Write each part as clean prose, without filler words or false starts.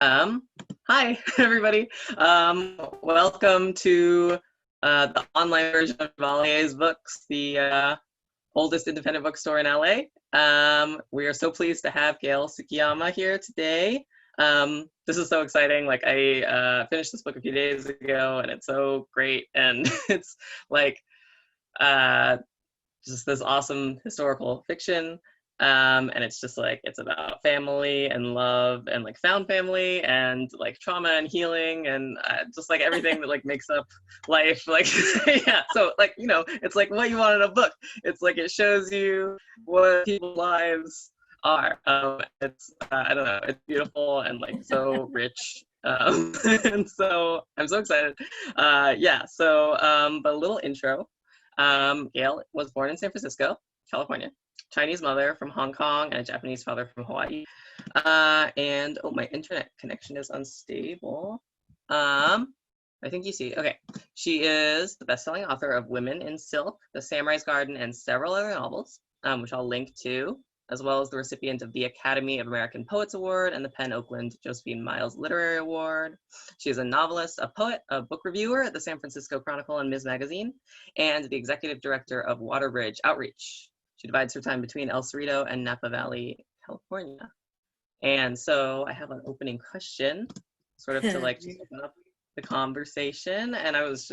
Um, Hi, everybody. Welcome to the online version of Chevalier's Books, the oldest independent bookstore in LA. We are so pleased to have Gail Tsukiyama here today. This is so exciting. Like I finished this book a few days ago, and it's so great. And it's like uh, just this awesome historical fiction. And it's just like it's about family and love and like found family and like trauma and healing and just like everything that like makes up life. Like yeah, so like it's like what you want in a book. It's like it shows you what people's lives are. It's I don't know, it's beautiful and like so rich. And so I'm so excited. Yeah, so but a little intro. Gail was born in San Francisco, California. Chinese mother from Hong Kong and a Japanese father from Hawaii. And oh, my internet connection is unstable. I think you see. Okay, she is the best-selling author of Women in Silk, The Samurai's Garden, and several other novels, which I'll link to, as well as the recipient of the Academy of American Poets Award and the Penn Oakland Josephine Miles Literary Award. She is a novelist, a poet, a book reviewer at the San Francisco Chronicle and Ms. Magazine, and the executive director of Waterbridge Outreach. She divides her time between El Cerrito and Napa Valley, California. And so I have an opening question, sort of to like just open up the conversation. And I was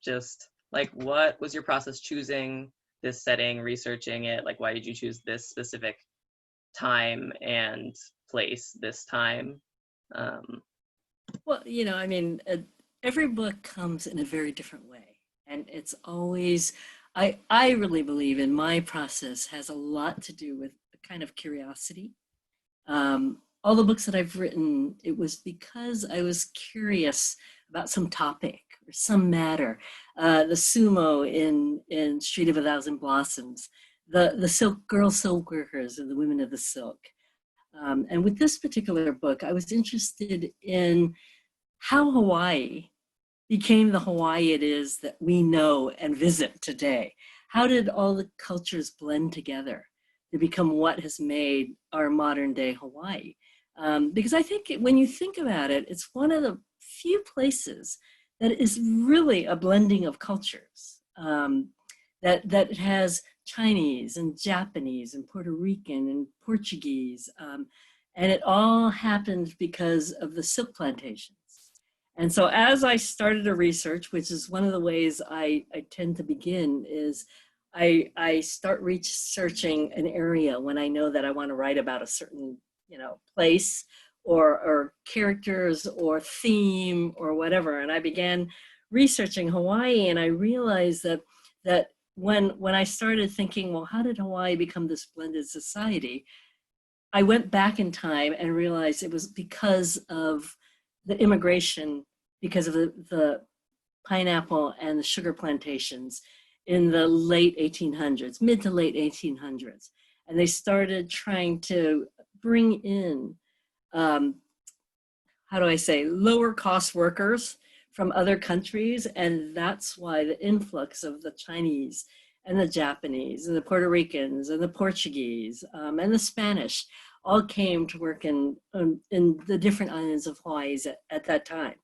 just like, what was your process choosing this setting, researching it? Like, why did you choose this specific time and place this time? Well, I mean, every book comes in a very different way. And it's always, I really believe in my process has a lot to do with a kind of curiosity. All the books that I've written, it was because I was curious about some topic or some matter. The sumo in Street of a Thousand Blossoms, the silk girl silk workers and the women of the silk. And with this particular book, I was interested in how Hawaii became the Hawaii it is that we know and visit today. How did all the cultures blend together to become what has made our modern day Hawaii? Because I think when you think about it, it's one of the few places that is really a blending of cultures, that has Chinese and Japanese and Puerto Rican and Portuguese. And it all happened because of the silk plantations. And so as I started to research, which is one of the ways I tend to begin, is I start researching an area when I know that I want to write about a certain place or characters or theme or whatever. And I began researching Hawaii, and I realized that when I started thinking, well, how did Hawaii become this blended society? I went back in time and realized it was because of the immigration, because of the pineapple and the sugar plantations in the late 1800s, mid to late 1800s. And they started trying to bring in, how do I say, lower cost workers from other countries. And that's why the influx of the Chinese and the Japanese and the Puerto Ricans and the Portuguese and the Spanish all came to work in the different islands of Hawaii at that time.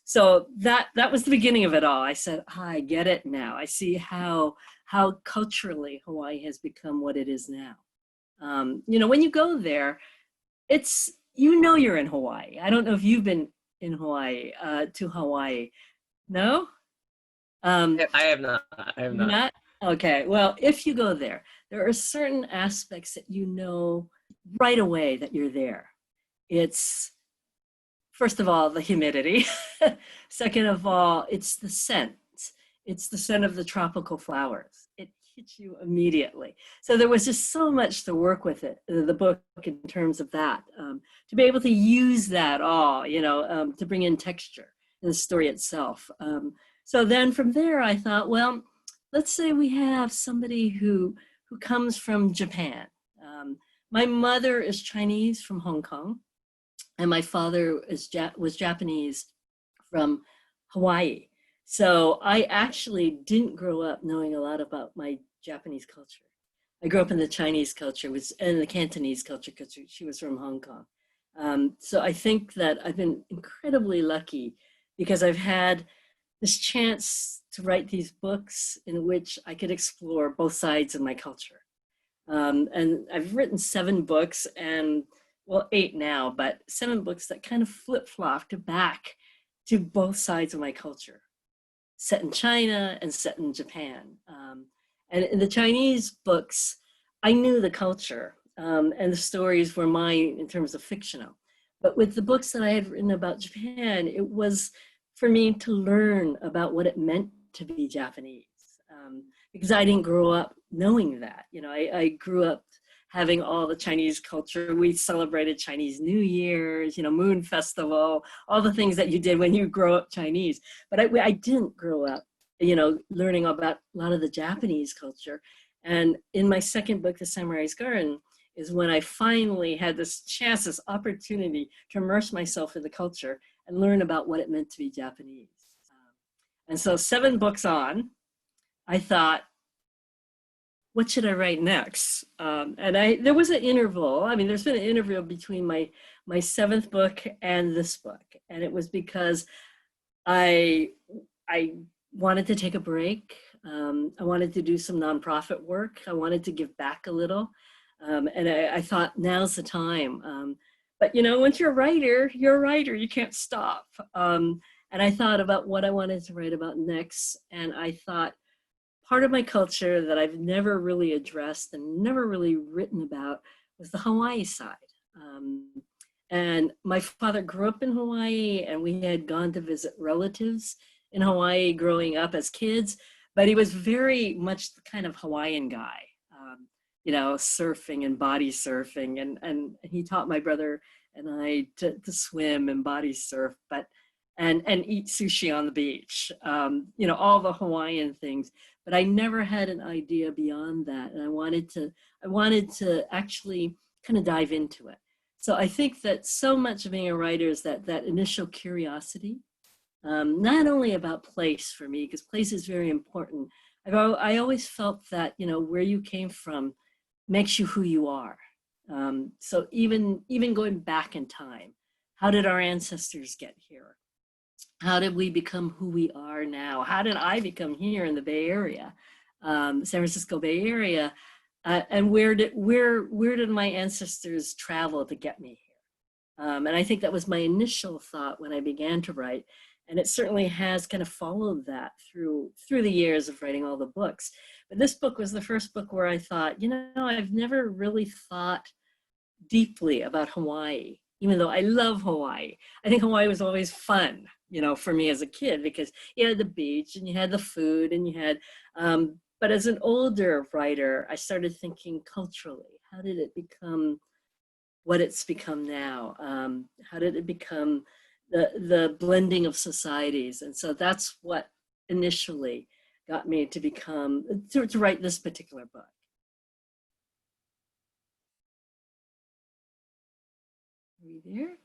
So that was the beginning of it all. I said, I get it now. I see how culturally Hawaii has become what it is now. When you go there, it's, you're in Hawaii. I don't know if you've been in Hawaii, to Hawaii. No? I have not. I have not. Okay, well, if you go there are certain aspects that right away that you're there. It's, first of all, the humidity. Second of all, it's the scent. It's the scent of the tropical flowers. It hits you immediately. So there was just so much to work with the book in terms of that, to be able to use that all, to bring in texture in the story itself. So then from there, I thought, well, let's say we have somebody who comes from Japan. My mother is Chinese from Hong Kong, and my father was Japanese from Hawaii. So I actually didn't grow up knowing a lot about my Japanese culture. I grew up in the Chinese culture and the Cantonese culture because she was from Hong Kong. So I think that I've been incredibly lucky because I've had this chance to write these books in which I could explore both sides of my culture. And I've written 7 books and, well, 8 now, but 7 books that kind of flip-flopped back to both sides of my culture, set in China and set in Japan. And in the Chinese books, I knew the culture, and the stories were mine in terms of fictional. But with the books that I had written about Japan, it was for me to learn about what it meant to be Japanese. Because I didn't grow up knowing that. You know, I grew up having all the Chinese culture. We celebrated Chinese New Year's, you know, Moon Festival, all the things that you did when you grow up Chinese. But I didn't grow up, you know, learning about a lot of the Japanese culture. And in my second book, The Samurai's Garden, is when I finally had this chance, this opportunity to immerse myself in the culture and learn about what it meant to be Japanese. And so 7 books on, I thought, what should I write next? And there was an interval. I mean, there's been an interval between my 7th book and this book. And it was because I wanted to take a break. I wanted to do some nonprofit work. I wanted to give back a little. And I thought, now's the time. But, you know, once you're a writer, you're a writer. You can't stop. And I thought about what I wanted to write about next. And I thought, part of my culture that I've never really addressed and never really written about was the Hawaii side. And my father grew up in Hawaii, and we had gone to visit relatives in Hawaii growing up as kids, but he was very much the kind of Hawaiian guy, you know, surfing and body surfing. And he taught my brother and I to swim and body surf, and eat sushi on the beach, you know, all the Hawaiian things. But I never had an idea beyond that. And I wanted to actually kind of dive into it. So I think that so much of being a writer is that initial curiosity, not only about place for me, because place is very important. I always felt that, you know, where you came from makes you who you are. So even going back in time, how did our ancestors get here? How did we become who we are now? How did I become here in the Bay Area, San Francisco Bay Area? And where did my ancestors travel to get me here? And I think that was my initial thought when I began to write. And it certainly has kind of followed that through the years of writing all the books. But this book was the first book where I thought, you know, I've never really thought deeply about Hawaii, even though I love Hawaii. I think Hawaii was always fun, you know, for me as a kid, because you had the beach and you had the food and you had, but as an older writer, I started thinking culturally, how did it become what it's become now? How did it become the blending of societies? And so that's what initially got me to write this particular book. Are we there?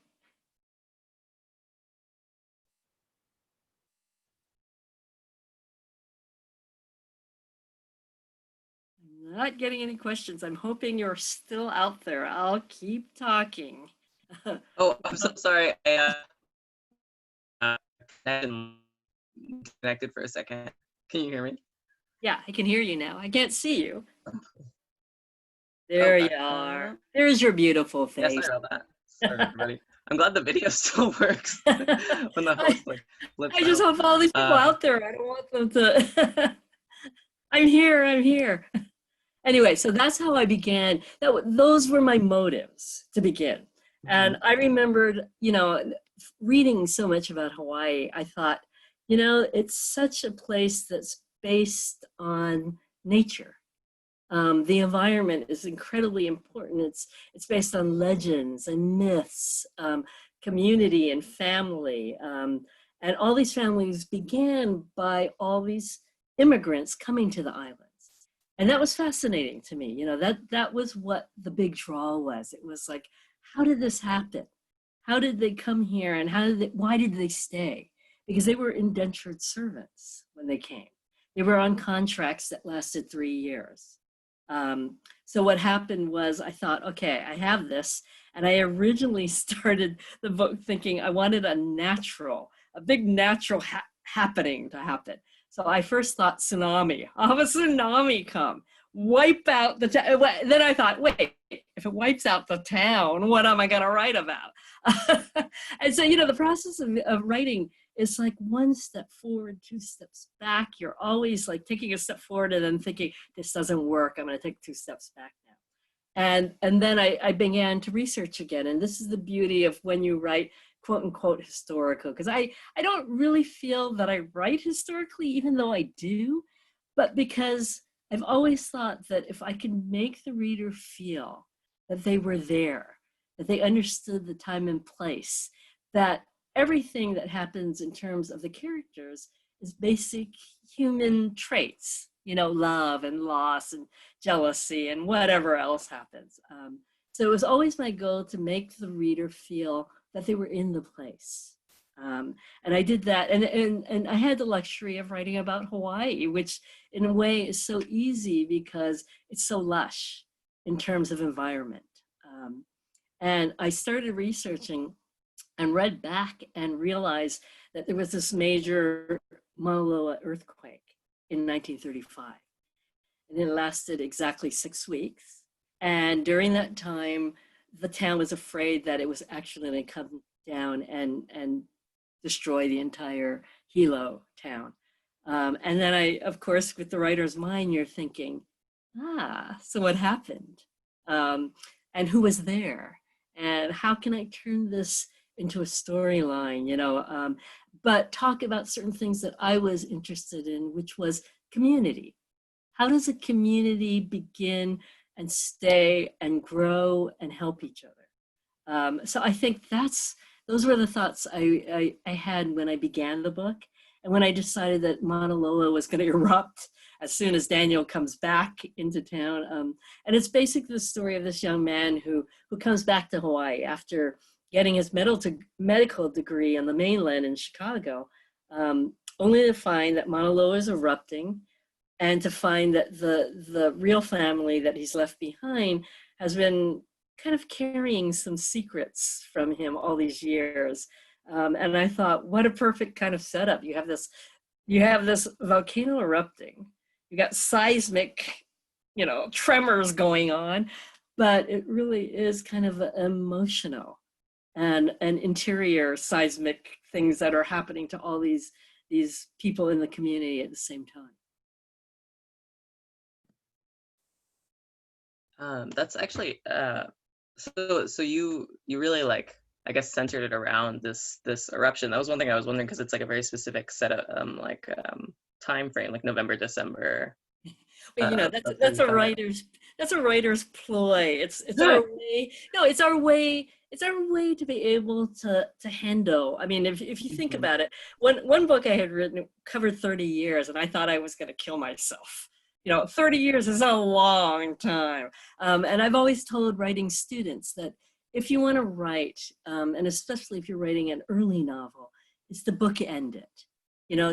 I'm not getting any questions. I'm hoping you're still out there. I'll keep talking. Oh, I'm so sorry. I connected for a second. Can you hear me? Yeah, I can hear you now. I can't see you. There you are. There's your beautiful face. Yeah, sorry about that. Sorry, everybody. I'm glad the video still works when the host like flips I just out. hope all these people out there, I don't want them to. I'm here. Anyway, so that's how I began. Those were my motives to begin. And I remembered, you know, reading so much about Hawaii, I thought, you know, it's such a place that's based on nature. The environment is incredibly important. It's based on legends and myths, community and family. And all these families began by all these immigrants coming to the islands. And that was fascinating to me. You know, that was what the big draw was. It was like, how did this happen? How did they come here, and why did they stay? Because they were indentured servants when they came. They were on contracts that lasted 3 years. So what happened was I thought, okay, I have this. And I originally started the book thinking I wanted a big natural happening to happen. So I first thought tsunami. I'll have a tsunami come, wipe out the town. Then I thought, wait, if it wipes out the town, what am I going to write about? And so, the process of writing is like one step forward, two steps back. You're always like taking a step forward and then thinking, this doesn't work. I'm going to take two steps back now. And then I began to research again. And this is the beauty of when you write quote unquote historical, because I don't really feel that I write historically, even though I do, but because I've always thought that if I can make the reader feel that they were there, that they understood the time and place, that everything that happens in terms of the characters is basic human traits, love and loss and jealousy and whatever else happens. So it was always my goal to make the reader feel that they were in the place. And I did that. And I had the luxury of writing about Hawaii, which in a way is so easy because it's so lush in terms of environment. And I started researching and read back and realized that there was this major Mauna Loa earthquake in 1935. And it lasted exactly 6 weeks. And during that time, the town was afraid that it was actually going to come down and destroy the entire Hilo town. And then of course, with the writer's mind, you're thinking, so what happened? And who was there? And how can I turn this into a storyline, but talk about certain things that I was interested in, which was community. How does a community begin and stay and grow and help each other? So I think those were the thoughts I had when I began the book. And when I decided that Mauna Loa was going to erupt as soon as Daniel comes back into town. And it's basically the story of this young man who comes back to Hawaii after getting his medical degree on the mainland in Chicago, only to find that Mauna Loa is erupting and to find that the real family that he's left behind has been kind of carrying some secrets from him all these years. And I thought, what a perfect kind of setup. You have this volcano erupting. You got seismic, tremors going on, but it really is kind of emotional and interior seismic things that are happening to all these people in the community at the same time. That's actually so you really I guess centered it around this eruption. That was one thing I was wondering, because it's like a very specific set of time frame, like November, December. Well, that's a writer's ploy. It's our way. No, it's our way. It's our way to be able to handle. I mean, if you think about it, one book I had written covered 30 years, and I thought I was going to kill myself. 30 years is a long time. And I've always told writing students that if you want to write, and especially if you're writing an early novel, it's to bookend it.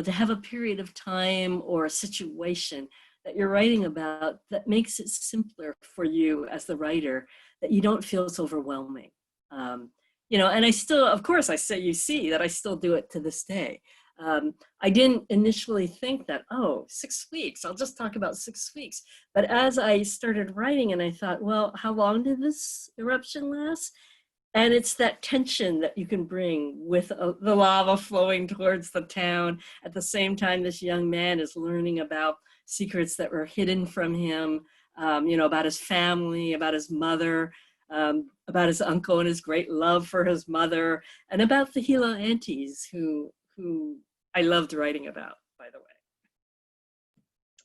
To have a period of time or a situation that you're writing about that makes it simpler for you as the writer, that you don't feel it's overwhelming. And I still, of course, you see that I still do it to this day. I didn't initially think that, 6 weeks, I'll just talk about 6 weeks. But as I started writing and I thought, well, how long did this eruption last? And it's that tension that you can bring with the lava flowing towards the town. At the same time, this young man is learning about secrets that were hidden from him, about his family, about his mother, about his uncle and his great love for his mother, and about the Hilo aunties who I loved writing about, by the way.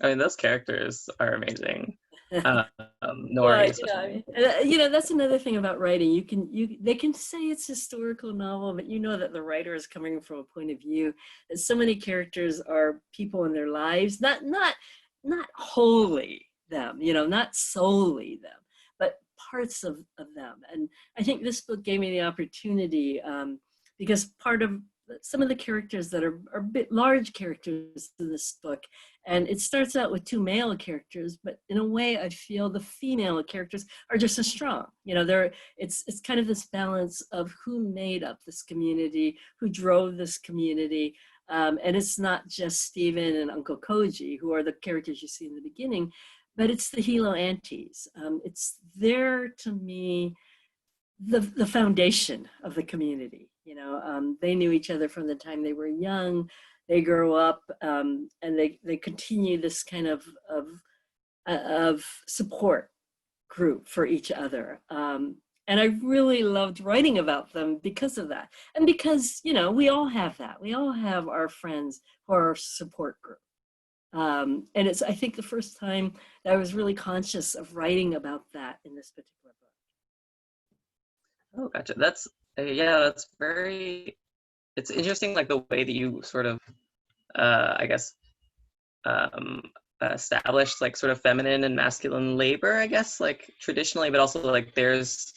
I mean, those characters are amazing. Nori, well, that's another thing about writing. They can say it's a historical novel, but that the writer is coming from a point of view that so many characters are people in their lives, not wholly them, not solely them, but parts of them. And I think this book gave me the opportunity, because part of some of the characters that are a bit large characters in this book. And it starts out with two male characters, but in a way I feel the female characters are just as strong. You know, it's kind of this balance of who made up this community, who drove this community. And it's not just Stephen and Uncle Koji, who are the characters you see in the beginning, but it's the Hilo aunties. It's there to me, the foundation of the community. You know, they knew each other from the time they were young. They grow up, and they continue this kind of support group for each other. And I really loved writing about them because of that, and because, you know, we all have that. We all have our friends who are our support group. And it's, I think, the first time that I was really conscious of writing about that in this particular book. Oh, gotcha. That's yeah, that's very. It's interesting, like the way that you sort of, I guess, established like sort of feminine and masculine labor, I guess, like traditionally, but also like there's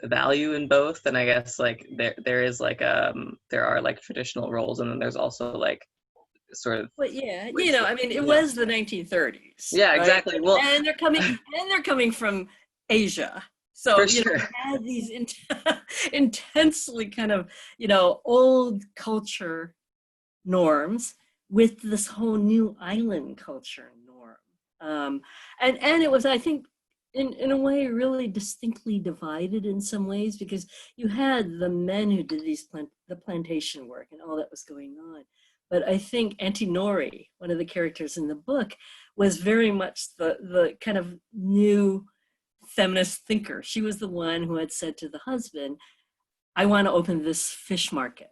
value in both, and I guess like there is like there are like traditional roles, and then there's also like sort of. But yeah, you know, I mean, it was the 1930s. Yeah, right? exactly. Well, and they're coming from Asia. So, for you know, sure. we had these intensely kind of, you know, old culture norms with this whole new island culture norm. And it was, I think, in a way, really distinctly divided in some ways, because you had the men who did the plantation work and all that was going on. But I think Auntie Nori, one of the characters in the book, was very much the kind of new feminist thinker. She was the one who had said to the husband, I want to open this fish market,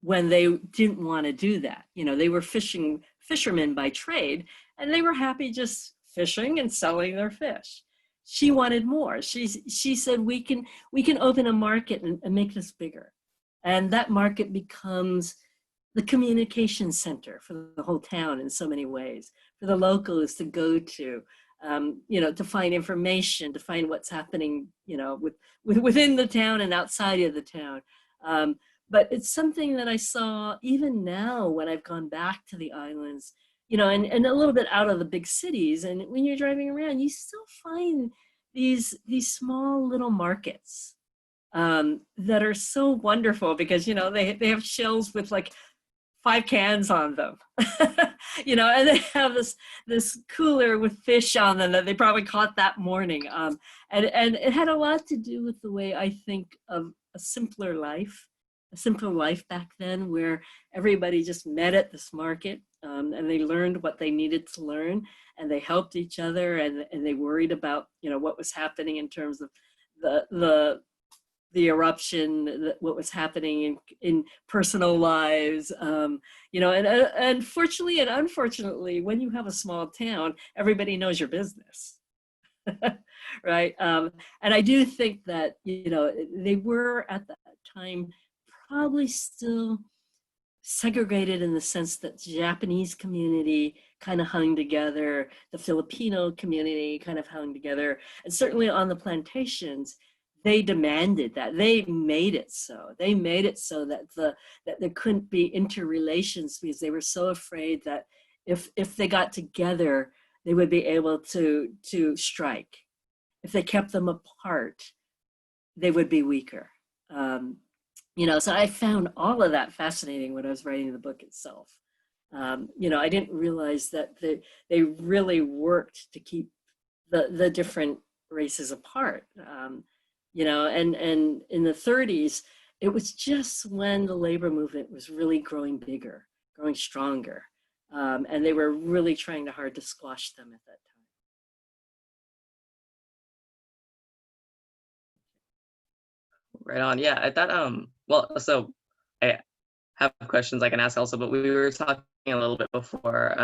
when they didn't want to do that. You know, they were fishermen by trade, and they were happy just fishing and selling their fish. She wanted more. She said, we can open a market and make this bigger. And that market becomes the communication center for the whole town in so many ways, for the locals to go to, you know, to find information, to find what's happening, you know, within the town and outside of the town. But it's something that I saw even now when I've gone back to the islands, you know, and a little bit out of the big cities. And when you're driving around, you still find these small little markets that are so wonderful, because, you know, they have shelves with like 5 cans on them, you know, and they have this cooler with fish on them that they probably caught that morning. And it had a lot to do with the way I think of a simpler life back then, where everybody just met at this market, and they learned what they needed to learn, and they helped each other, and they worried about, you know, what was happening in terms of the eruption, what was happening in personal lives, you know, and fortunately and unfortunately, when you have a small town, everybody knows your business. Right. And I do think that, you know, they were at that time probably still segregated in the sense that the Japanese community kind of hung together, the Filipino community kind of hung together, and certainly on the plantations, they demanded that. They made it so. They made it so that that there couldn't be interrelations, because they were so afraid that if they got together, they would be able to strike. If they kept them apart, they would be weaker. You know, so I found all of that fascinating when I was writing the book itself. You know, I didn't realize that they really worked to keep the different races apart. You know, and in the 30s, it was just when the labor movement was really growing bigger, growing stronger. And they were really trying hard to squash them at that time. Right on. Yeah, at that well, so I have questions I can ask also, but we were talking a little bit before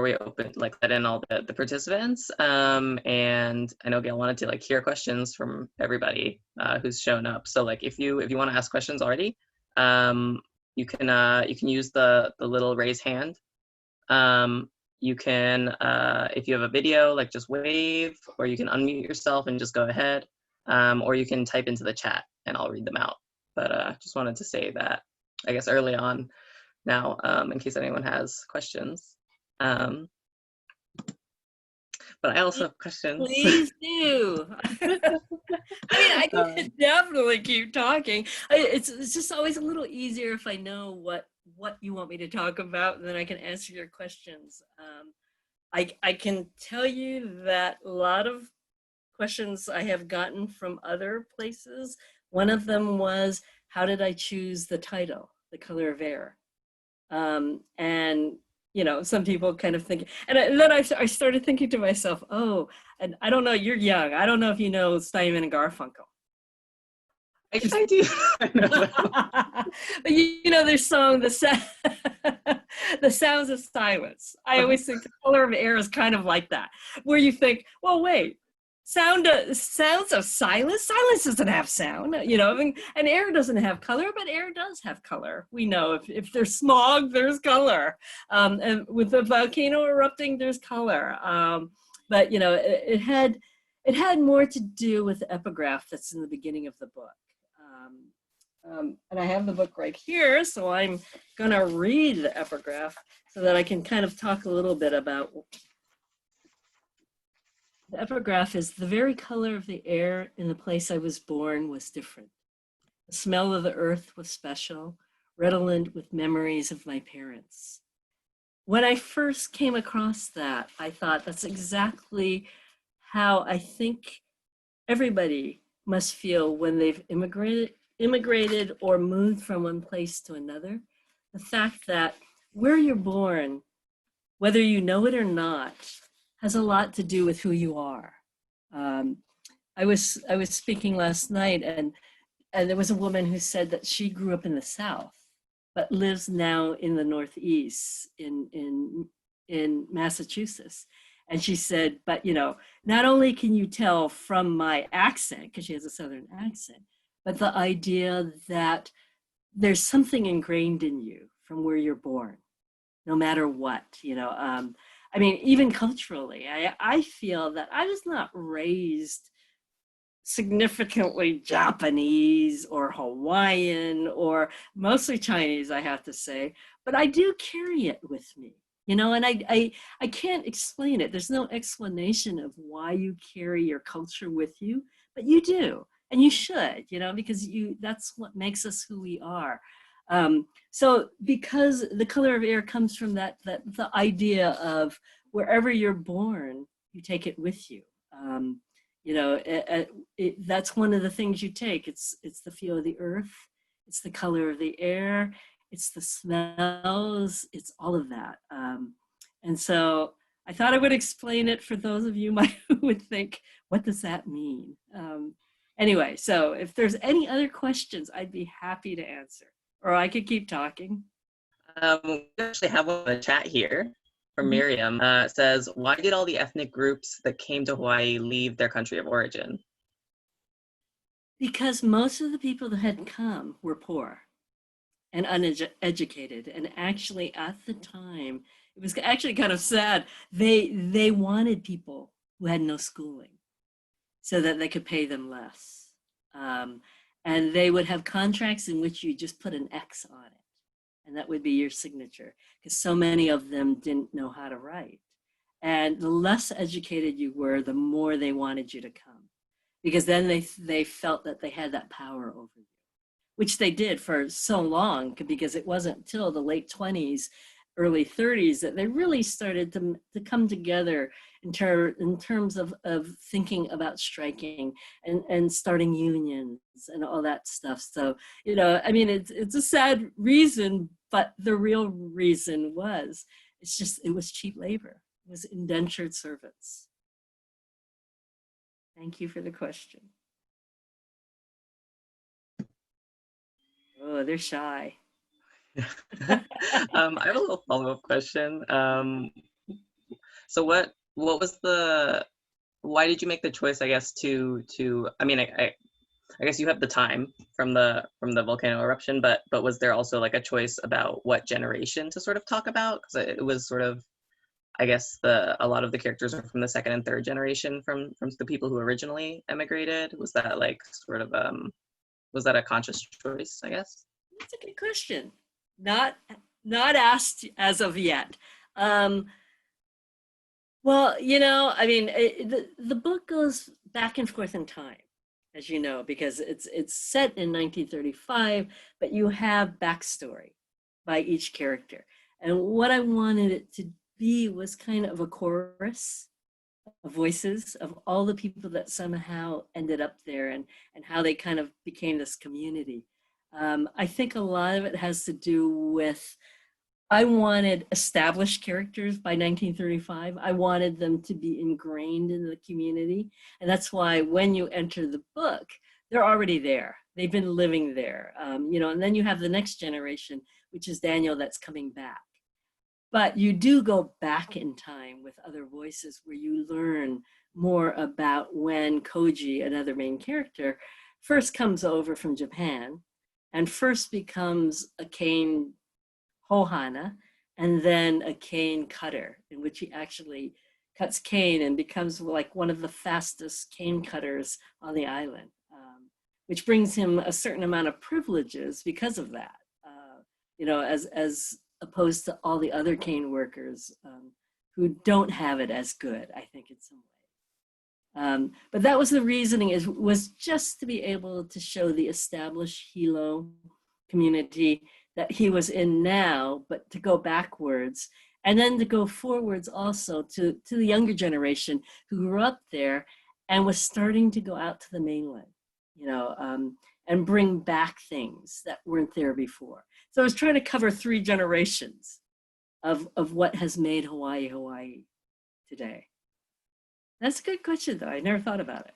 we opened, like, let in all the participants, and I know Gail wanted to like hear questions from everybody who's shown up. So like if you want to ask questions already, you can use the little raise hand. You can, if you have a video, like just wave, or you can unmute yourself and just go ahead, or you can type into the chat and I'll read them out. but just wanted to say that, I guess, early on now, in case anyone has questions. But I also have questions. Please do. I mean, I can definitely keep talking. It's just always a little easier if I know what you want me to talk about, and then I can answer your questions. I can tell you that a lot of questions I have gotten from other places. One of them was, how did I choose the title, The Color of Air? And some people kind of think, and then I started thinking to myself, oh, and I don't know, you're young. I don't know if you know Simon and Garfunkel. I do. I know But their song, the Sounds of Silence. I always think The Color of Air is kind of like that, where you think, well, wait, sounds of silence. Silence doesn't have sound, and air doesn't have color, but air does have color. We know if there's smog, there's color. And with the volcano erupting, there's color. But it had more to do with the epigraph that's in the beginning of the book. And I have the book right here, so I'm gonna read the epigraph so that I can kind of talk a little bit about. The epigraph is, the very color of the air in the place I was born was different. The smell of the earth was special, redolent with memories of my parents. When I first came across that, I thought that's exactly how I think everybody must feel when they've immigrated or moved from one place to another. The fact that where you're born, whether you know it or not, has a lot to do with who you are. I was speaking last night, and there was a woman who said that she grew up in the South, but lives now in the Northeast in Massachusetts. And she said, but not only can you tell from my accent, because she has a Southern accent, but the idea that there's something ingrained in you from where you're born, no matter what, I mean, even culturally, I feel that I was not raised significantly Japanese or Hawaiian or mostly Chinese, I have to say, but I do carry it with me, and I can't explain it. There's no explanation of why you carry your culture with you, but you do, and you should, because that's what makes us who we are. So because the color of air comes from that the idea of wherever you're born, you take it with you. That's one of the things you take. It's the feel of the earth, it's the color of the air, it's the smells, it's all of that. And so I thought I would explain it for those of you who would think, what does that mean? Anyway, so if there's any other questions, I'd be happy to answer. Or I could keep talking. We actually have one in the chat here from Miriam. It says, why did all the ethnic groups that came to Hawaii leave their country of origin? Because most of the people that had come were poor and uneducated. And actually, at the time, it was actually kind of sad. They wanted people who had no schooling so that they could pay them less. And they would have contracts in which you just put an X on it, and that would be your signature, because so many of them didn't know how to write. And the less educated you were, the more they wanted you to come, because then they felt that they had that power over you, which they did for so long, because it wasn't until the late 20s, early 30s that they really started to come together in terms of thinking about striking and starting unions and all that stuff. So, I mean, it's a sad reason, but the real reason was, it was cheap labor. It was indentured servants. Thank you for the question. Oh, they're shy. I have a little follow-up question. So what was why did you make the choice, I guess, to I mean, I guess you have the time from the volcano eruption, but was there also like a choice about what generation to sort of talk about? Because it was sort of, I guess, a lot of the characters are from the second and third generation from the people who originally emigrated. Was that like sort of was that a conscious choice, I guess? That's a good question. Not not asked as of yet. Um, well, I mean, the book goes back and forth in time, as you know, because it's set in 1935, but you have backstory by each character. And what I wanted it to be was kind of a chorus of voices of all the people that somehow ended up there, and how they kind of became this community. I think a lot of it has to do with, I wanted established characters by 1935. I wanted them to be ingrained in the community. And that's why when you enter the book, they're already there. They've been living there. And then you have the next generation, which is Daniel, that's coming back. But you do go back in time with other voices where you learn more about when Koji, another main character, first comes over from Japan and first becomes a cane Hohana, and then a cane cutter, in which he actually cuts cane and becomes like one of the fastest cane cutters on the island, which brings him a certain amount of privileges because of that, as opposed to all the other cane workers who don't have it as good, I think, in some way. But that was the reasoning, was just to be able to show the established Hilo community that he was in now, but to go backwards, and then to go forwards also to the younger generation who grew up there and was starting to go out to the mainland, and bring back things that weren't there before. So I was trying to cover 3 generations of what has made Hawaii, Hawaii today. That's a good question, though. I never thought about it.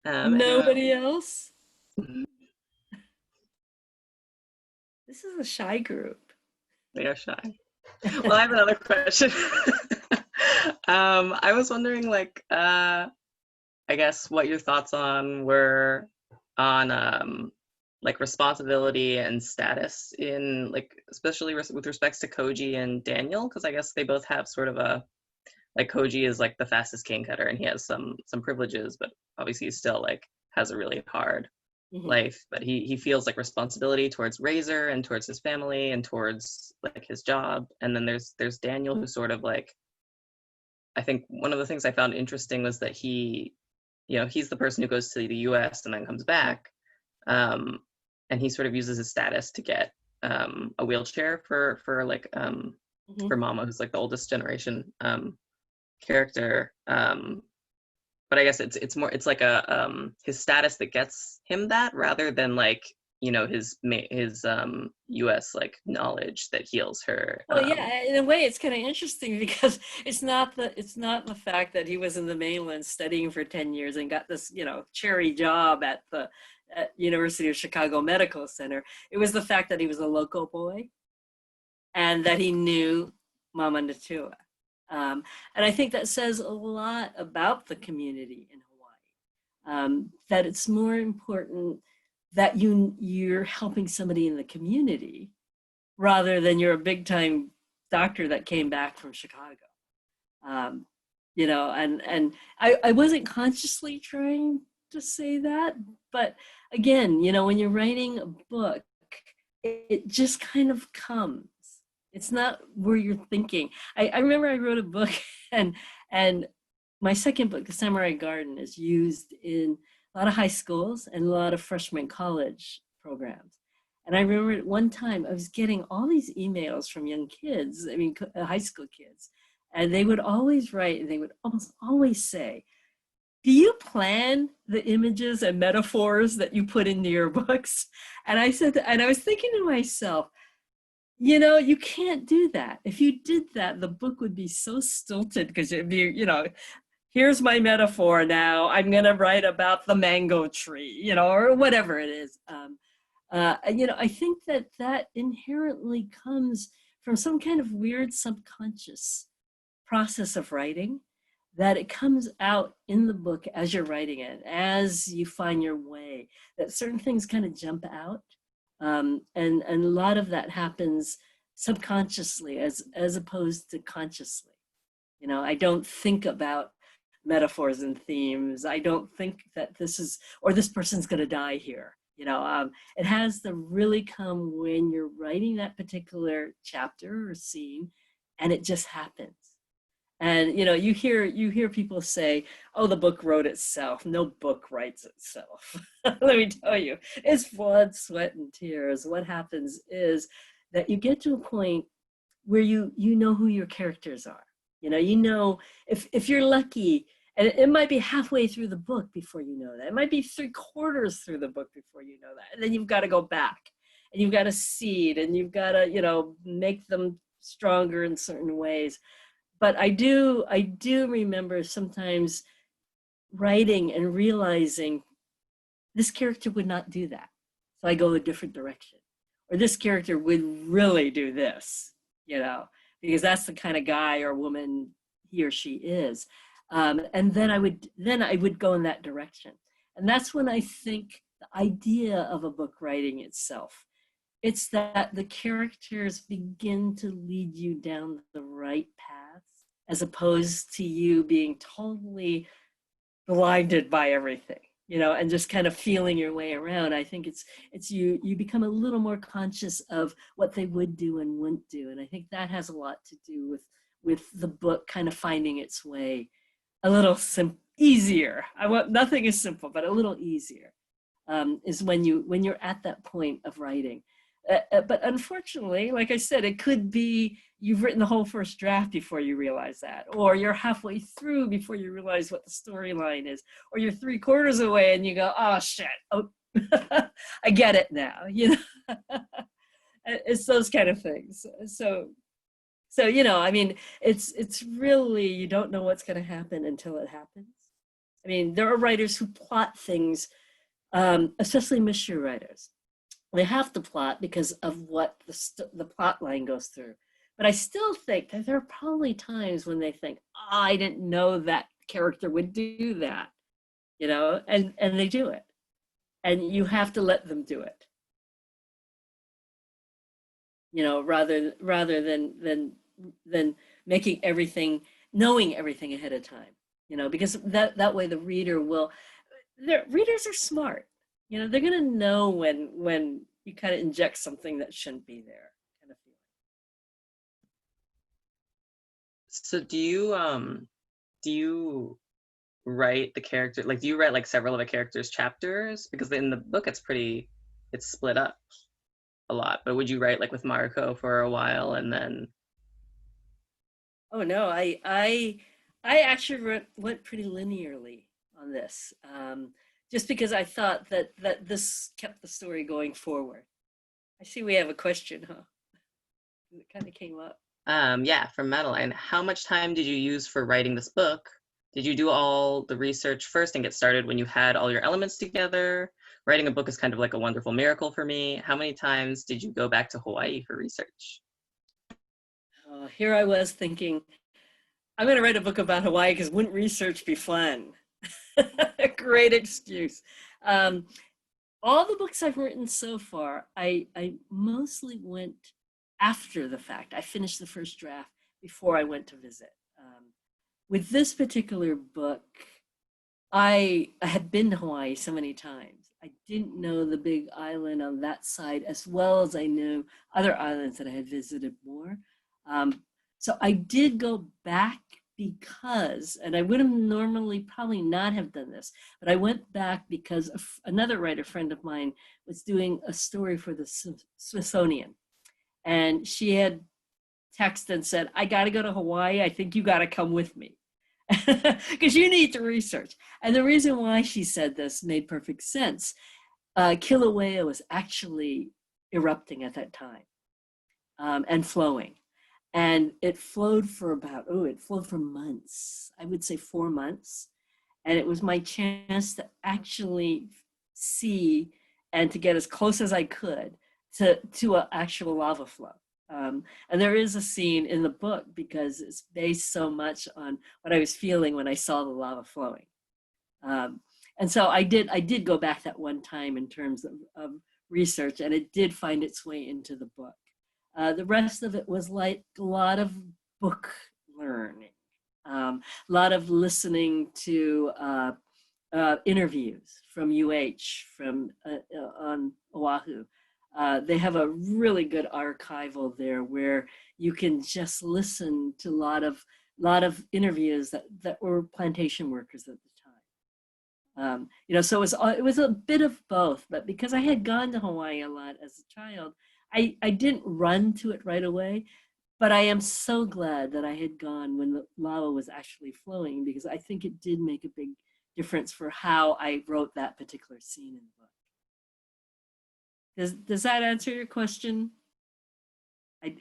Nobody else? This is a shy group. They are shy. Well, I have another question. I was wondering, I guess what your thoughts were on responsibility and status in, especially with respects to Koji and Daniel, because I guess they both have sort of Koji is the fastest cane cutter, and he has some privileges, but obviously he still has a really hard life. But he feels responsibility towards Razor and towards his family and towards his job. And then there's Daniel, who sort of I think one of the things I found interesting was that he's the person who goes to the US and then comes back, and he sort of uses his status to get a wheelchair for Mama, who's the oldest generation character. But I guess it's his status that gets him that, rather than his US knowledge that heals her. Well, yeah, in a way it's kind of interesting, because it's not the fact that he was in the mainland studying for 10 years and got this cherry job at the University of Chicago Medical Center. It was the fact that he was a local boy and that he knew Mama Natua. And I think that says a lot about the community in Hawaii, that it's more important that you're helping somebody in the community rather than you're a big time doctor that came back from Chicago. And I wasn't consciously trying to say that, but again, when you're writing a book, it just kind of comes. It's not where you're thinking. I remember I wrote a book, and my second book, The Samurai Garden, is used in a lot of high schools and a lot of freshman college programs. And I remember at one time I was getting all these emails from young kids, high school kids, and they would always write, and they would almost always say, do you plan the images and metaphors that you put into your books? And I said, and I was thinking to myself, you can't do that. If you did that, the book would be so stilted, because it'd be, here's my metaphor now. I'm going to write about the mango tree, or whatever it is. I think that inherently comes from some kind of weird subconscious process of writing, that it comes out in the book as you're writing it, as you find your way, that certain things kind of jump out. And a lot of that happens subconsciously as opposed to consciously. I don't think about metaphors and themes. I don't think that this is, or this person's going to die here. It has to really come when you're writing that particular chapter or scene, and it just happens. And you hear people say, "Oh, the book wrote itself." No book writes itself. Let me tell you, it's blood, sweat, and tears. What happens is that you get to a point where you know who your characters are. If you're lucky, and it might be halfway through the book before you know that. It might be 3/4 through the book before you know that. And then you've got to go back and you've got to seed and you've got to, make them stronger in certain ways. But I do remember sometimes writing and realizing this character would not do that. So I go a different direction. Or this character would really do this, because that's the kind of guy or woman he or she is. And then I would go in that direction. And that's when I think the idea of a book writing itself, it's that the characters begin to lead you down the right path, as opposed to you being totally blinded by everything, and just kind of feeling your way around. I think it's you become a little more conscious of what they would do and wouldn't do. And I think that has a lot to do with the book kind of finding its way a little easier. Nothing is simple, but a little easier is when you're at that point of writing. But unfortunately, like I said, it could be you've written the whole first draft before you realize that, or you're halfway through before you realize what the storyline is, or you're 3/4 away and you go, "Oh shit, oh, I get it now." It's those kind of things. So I mean, it's really, you don't know what's going to happen until it happens. I mean, there are writers who plot things, especially mystery writers. They have to plot because of what the plot line goes through. But I still think that there are probably times when they think, "Oh, I didn't know that character would do that," and they do it. And you have to let them do it, rather than knowing everything ahead of time, because that way the reader readers are smart. They're going to know when you kind of inject something that shouldn't be there, kind of feeling. So do you write the character, like do you write like several of the characters' chapters? Because in the book it's split up a lot. But would you write like with Mariko for a while and then? Oh no, I actually went pretty linearly on this, just because I thought that this kept the story going forward. I see we have a question, huh? It kind of came up. Yeah, from Madeline. How much time did you use for writing this book? Did you do all the research first and get started when you had all your elements together? Writing a book is kind of like a wonderful miracle for me. How many times did you go back to Hawaii for research? Here I was thinking, I'm going to write a book about Hawaii because wouldn't research be fun? A great excuse. All the books I've written so far, I mostly went after the fact. I finished the first draft before I went to visit. With this particular book, I had been to Hawaii so many times. I didn't know the big island on that side as well as I knew other islands that I had visited more. So I did go back because, and I would have normally probably not have done this, but I went back because another writer friend of mine was doing a story for the Smithsonian. And she had texted and said, "I got to go to Hawaii. I think you got to come with me because you need to research." And the reason why she said this made perfect sense. Kilauea was actually erupting at that time, and flowing. And it flowed for months. I would say 4 months. And it was my chance to actually see and to get as close as I could to an actual lava flow. And there is a scene in the book because it's based so much on what I was feeling when I saw the lava flowing. And so I did go back that one time in terms of research, and it did find its way into the book. The rest of it was like a lot of book learning. A lot of listening to interviews from from on Oahu. They have a really good archival there where you can just listen to a lot of interviews that were plantation workers at the time. So it was a bit of both, but because I had gone to Hawaii a lot as a child, I didn't run to it right away. But I am so glad that I had gone when the lava was actually flowing, because I think it did make a big difference for how I wrote that particular scene in the book. Does that answer your question? Was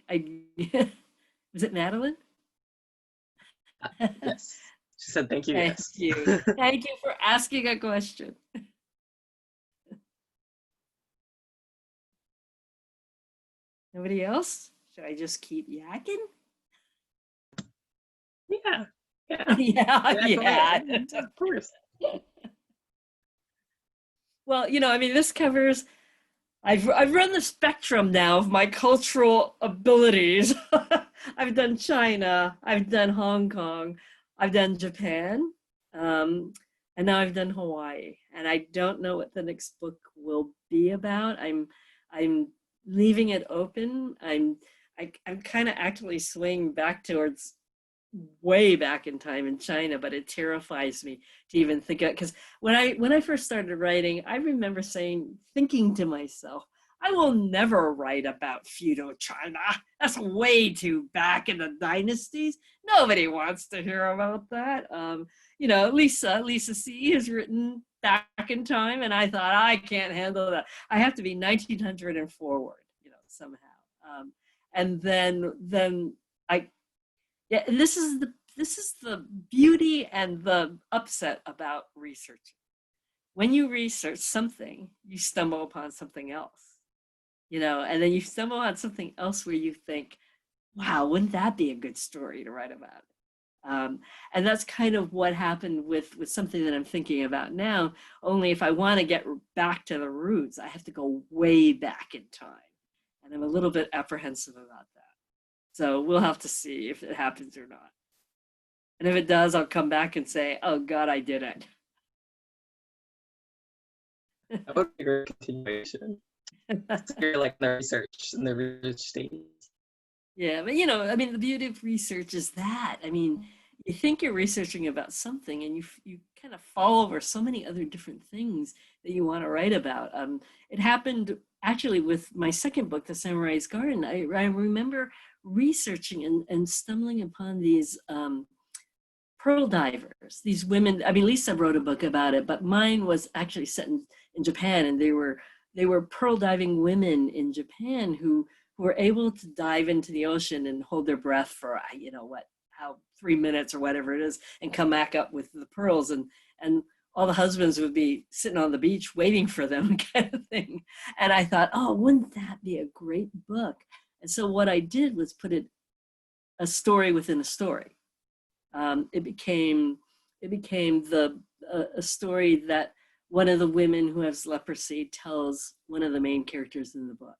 it Madeline? Yes. She said, thank you, Thank yes. you. Thank you for asking a question. Nobody else? Should I just keep yakking? Yeah. Yeah. Of course. Well, I mean, this covers, I've run the spectrum now of my cultural abilities. I've done China, I've done Hong Kong, I've done Japan, and now I've done Hawaii. And I don't know what the next book will be about. I'm leaving it open. I'm kind of actually swaying back towards way back in time in China, but it terrifies me to even think of it. Because when I first started writing, I remember thinking to myself, I will never write about feudal China. That's way too back in the dynasties. Nobody wants to hear about that. Lisa C has written back in time, and I thought, I can't handle that. I have to be 1900 and forward, somehow. And then I Yeah, and this is the beauty and the upset about researching. When you research something, you stumble upon something else, and then you stumble on something else where you think, wow, wouldn't that be a good story to write about? And that's kind of what happened with something that I'm thinking about now. Only if I want to get back to the roots, I have to go way back in time. And I'm a little bit apprehensive about that. So we'll have to see if it happens or not. And if it does, I'll come back and say, oh God, I did it. That would be a great continuation. So you're like in the research stage. Yeah, but I mean, the beauty of research is that, I mean, you think you're researching about something and you kind of fall over so many other different things that you want to write about. It happened actually with my second book, The Samurai's Garden. I remember researching and stumbling upon these pearl divers, these women. I mean, Lisa wrote a book about it, but mine was actually set in Japan, and they were pearl diving women in Japan who were able to dive into the ocean and hold their breath for 3 minutes or whatever it is, and come back up with the pearls, and all the husbands would be sitting on the beach waiting for them, kind of thing. And I thought, oh, wouldn't that be a great book? And so what I did was put it a story within a story. It became a story that one of the women who has leprosy tells one of the main characters in the book.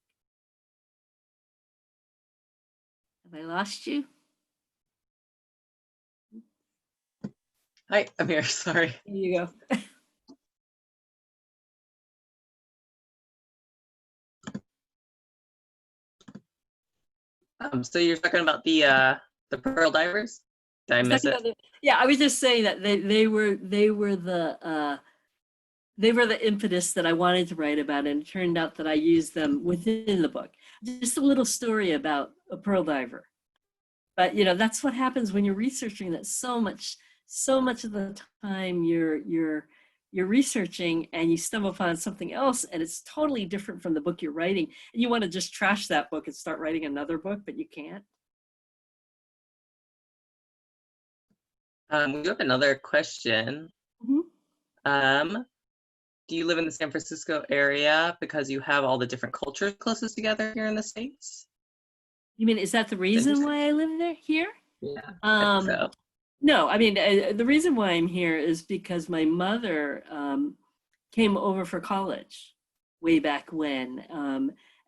Have I lost you? Hi, I'm here. Sorry. Here you go. So you're talking about the pearl divers? Did I miss it? Yeah, I was just saying that they were the impetus that I wanted to write about, and it turned out that I used them within the book. Just a little story about a pearl diver. But that's what happens when you're researching. That so much of the time you're researching and you stumble upon something else, and it's totally different from the book you're writing, and you want to just trash that book and start writing another book, but you can't. We have another question. Mm-hmm. Do you live in the San Francisco area because you have all the different cultures closest together here in the States? You mean, is that the reason why I live here? Yeah, I think so. No, I mean, the reason why I'm here is because my mother came over for college way back when,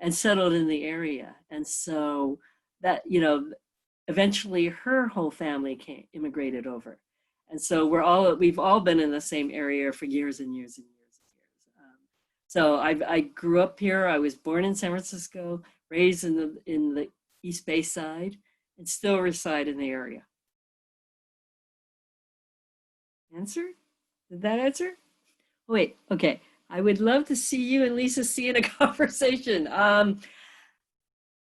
and settled in the area. And so that, eventually her whole family immigrated over. And so we've all been in the same area for years and years and years and years. So I grew up here. I was born in San Francisco, raised in the East Bay side, and still reside in the area. Answer? Did that answer? Wait, okay. I would love to see you and Lisa C in a conversation. I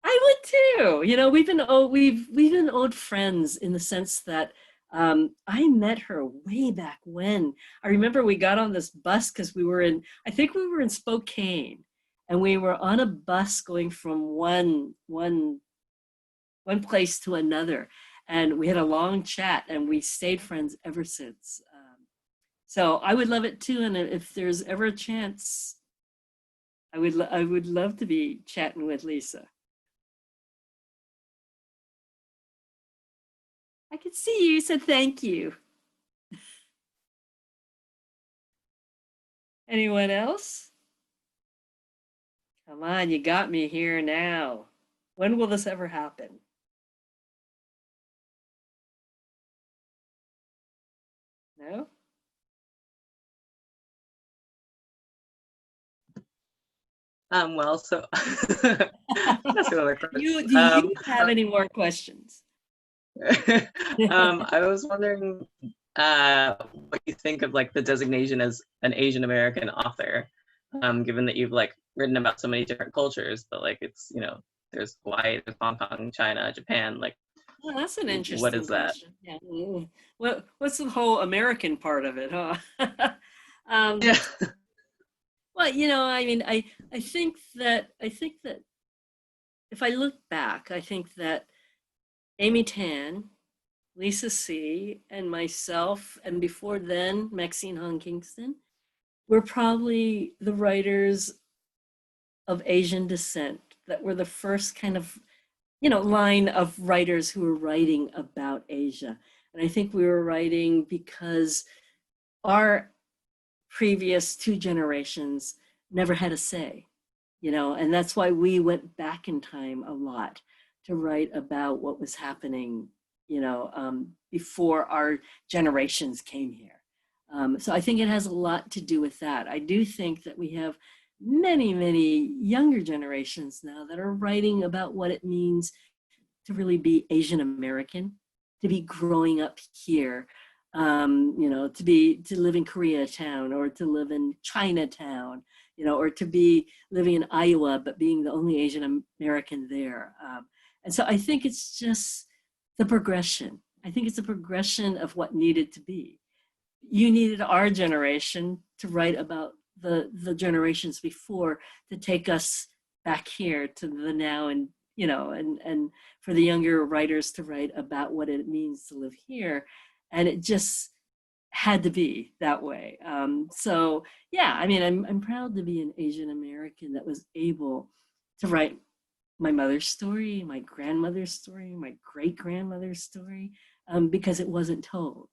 would too. You know, we've been old friends in the sense that I met her way back when. I remember we got on this bus because I think we were in Spokane, and we were on a bus going from one place to another, and we had a long chat, and we stayed friends ever since. So I would love it too, and if there's ever a chance, I would love to be chatting with Lisa. I could see you, so thank you. Anyone else? Come on, you got me here now. When will this ever happen? No? Well, so that's another question. Do you have any more questions? I was wondering what you think of like the designation as an Asian American author, given that you've like written about so many different cultures, but like it's, you know, there's Hawaii, there's Hong Kong, China, Japan, like Well, that's an what interesting is that? question. Yeah. What's the whole American part of it, huh? Yeah. Well, you know, I mean, I think that if I look back, I think that Amy Tan, Lisa C, and myself, and before then, Maxine Hong Kingston, were probably the writers of Asian descent that were the first kind of, you know, line of writers who were writing about Asia. And I think we were writing because our previous two generations never had a say, you know, and that's why we went back in time a lot to write about what was happening, you know, before our generations came here. So I think it has a lot to do with that. I do think that we have many, many younger generations now that are writing about what it means to really be Asian American, to be growing up here, you know, to live in Koreatown or to live in Chinatown, you know, or to be living in Iowa but being the only Asian American there. And so I think it's just the progression. I think it's a progression of what needed to be. You needed our generation to write about the generations before to take us back here to the now, and you know, and for the younger writers to write about what it means to live here, and it just had to be that way. So yeah, I mean, I'm proud to be an Asian American that was able to write my mother's story, my grandmother's story, my great grandmother's story, because it wasn't told.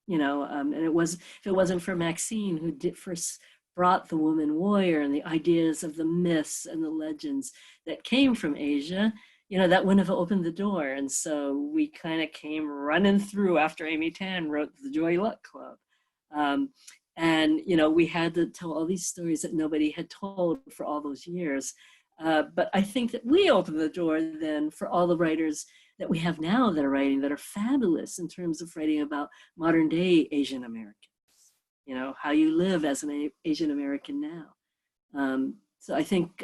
You know, and if it wasn't for Maxine, who first brought the woman warrior and the ideas of the myths and the legends that came from Asia, you know, that wouldn't have opened the door. And so we kind of came running through after Amy Tan wrote the Joy Luck Club. And, you know, we had to tell all these stories that nobody had told for all those years. But I think that we opened the door then for all the writers that we have now that are writing that are fabulous in terms of writing about modern day Asian Americans, you know, how you live as an Asian American now. So I think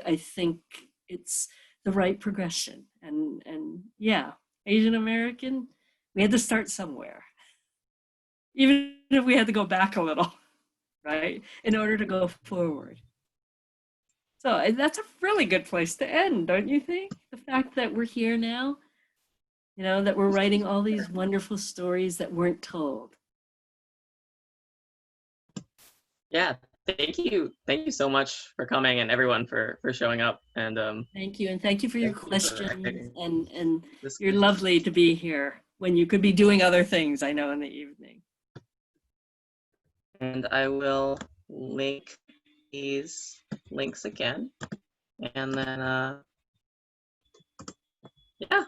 it's the right progression, and yeah, Asian American, we had to start somewhere, even if we had to go back a little, right, in order to go forward. So that's a really good place to end, don't you think? The fact that we're here now, you know, that we're writing all these wonderful stories that weren't told. Yeah, thank you so much for coming, and everyone for showing up, and Thank you, and thank you for your thank you for questions, and this. you're lovely to be here when you could be doing other things, I know, in the evening. And I will link these links again, and then yeah,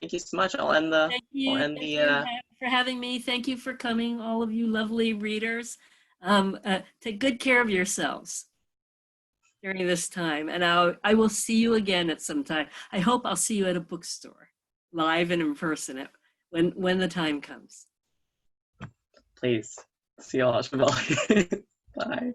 thank you so much. I'll Thank you. end Thank the you for having me. Thank you for coming, all of you lovely readers. Take good care of yourselves during this time, and I will see you again at some time. I hope I'll see you at a bookstore, live and in person, when the time comes. please see you all at Chevalier. Bye.